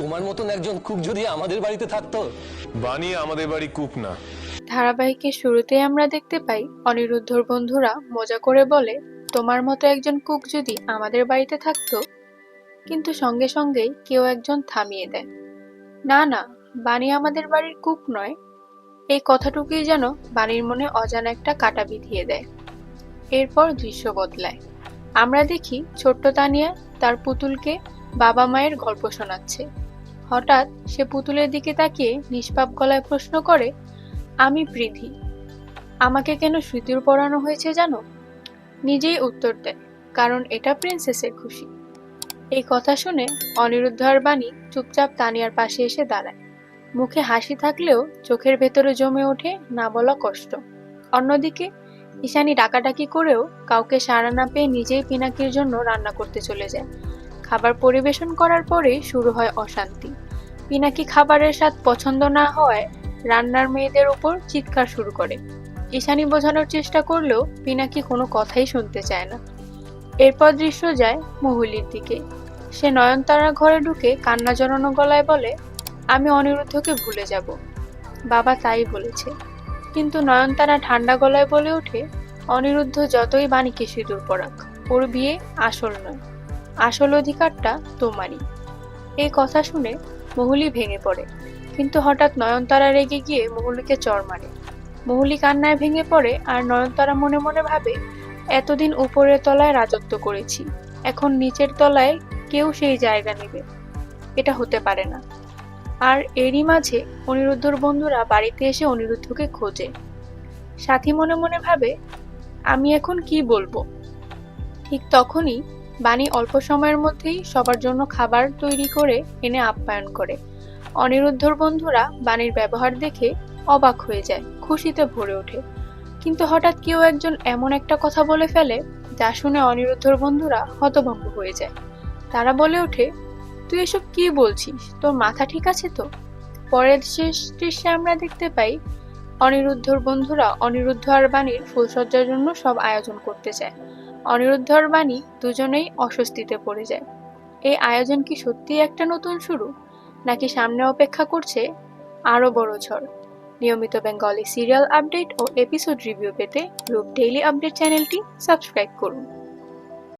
তোমার মতন একজন কুক যদি আমাদের বাড়িতে থাকতো। বানি আমাদের বাড়ি কুক না। ধারাবাহিকের শুরুতেই আমরা দেখতে পাই অনিরুদ্ধর বন্ধুরা মজা করে বলে, তোমার মতো একজন কুক যদি আমাদের বাড়িতে থাকতো। কিন্তু সঙ্গে সঙ্গেই কেউ একজন থামিয়ে দেয়, না না, বানি আমাদের বাড়ির কুক নয়। এই কথাটুকুই যেন বানির মনে অজানা একটা কাঁটা বিঁধিয়ে দেয়। এরপর দৃশ্য বদলায়। আমরা দেখি ছোট্ট তানিয়া তার পুতুলকে বাবা মায়ের গল্প শোনাচ্ছে। হঠাৎ সে পুতুলের দিকে তাকিয়ে নিষ্পাপ গলায় প্রশ্ন করে, আমি পৃথি, আমাকে কেন সিঁদুর পরানো হয়েছে জানো? নিজেই উত্তর দেয়, কারণ এটা প্রিন্সেসের খুশি। এই কথা শুনে অনিরুদ্ধ আর বাণী চুপচাপ তানিয়ার পাশে এসে দাঁড়ায়। মুখে হাসি থাকলেও চোখের ভেতরে জমে ওঠে না বলা কষ্ট। অন্যদিকে ঈশানী ডাকাডাকি করেও কাউকে সাড়া না পেয়ে নিজেই পিনাকির জন্য রান্না করতে চলে যায়। খাবার পরিবেশন করার পরেই শুরু হয় অশান্তি। পিনাকি খাবারের স্বাদ পছন্দ না হওয়ায় রান্নার মেয়েদের উপর চিৎকার শুরু করে। ঈশানী বোঝানোর চেষ্টা করলেও পিনাকি কোনো কথাই শুনতে চায় না। এরপর দৃশ্য যায় মহুলির দিকে। সে নয়নতারার ঘরে ঢুকে কান্না জড়ানো গলায় বলে, আমি অনিরুদ্ধকে ভুলে যাব। বাবা তাই বলেছে। কিন্তু নয়নতারা ঠান্ডা গলায় বলে ওঠে, অনিরুদ্ধ যতই বাণীকে সিঁদুর পরাক, ওর বিয়ে আসল নয়, আসল অধিকারটা তোমারই। এই কথা শুনে মহুলি ভেঙে পড়ে, কিন্তু হঠাৎ নয়নতারা রেগে গিয়ে মহুলিকে চড় মারে। মহুলি কান্নায় ভেঙে পড়ে আর নয়নতারা মনে মনে ভাবে, এতদিন উপরের তলায় রাজত্ব করেছি, এখন নিচের তলায় কেউ সেই জায়গা নেবে, এটা হতে পারে না। আর এরই মাঝে অনিরুদ্ধর বন্ধুরা বাড়িতে এসে অনিরুদ্ধকে খোঁজে। সাথী মনে মনে ভাবে, আমি এখন কি বলবো। ঠিক তখনই বাণী অল্প সময়ের মধ্যেই সবার জন্য খাবার তৈরি করে এনে আপ্যায়ন করে। অনিরুদ্ধর বন্ধুরা বাণীর ব্যবহার দেখে অবাক হয়ে যায়, খুশিতে ভরে ওঠে। কিন্তু হঠাৎ কেউ একজন এমন একটা কথা বলে ফেলে যা শুনে অনিরুদ্ধর বন্ধুরা হতভম্ব হয়ে যায়। তারা বলে ওঠে, তুই এসব কি বলছিস, তোর মাথা ঠিক আছে তো? পরের শেষ দৃশ্যে আমরা দেখতে পাই অনিরুদ্ধর বন্ধুরা অনিরুদ্ধ আর বাণীর ফুলসজ্জার জন্য সব আয়োজন করতে চায়। অনিরুদ্ধ আর বাণী দুজনেই অস্বস্তিতে পড়ে যায়। এই আয়োজন কি সত্যিই একটা নতুন শুরু, নাকি সামনে অপেক্ষা করছে আরো বড় ঝড়? নিয়মিত বেঙ্গলি সিরিয়াল আপডেট ও এপিসোড রিভিউ পেতে রূপ ডেইলি আপডেট চ্যানেলটি সাবস্ক্রাইব করুন।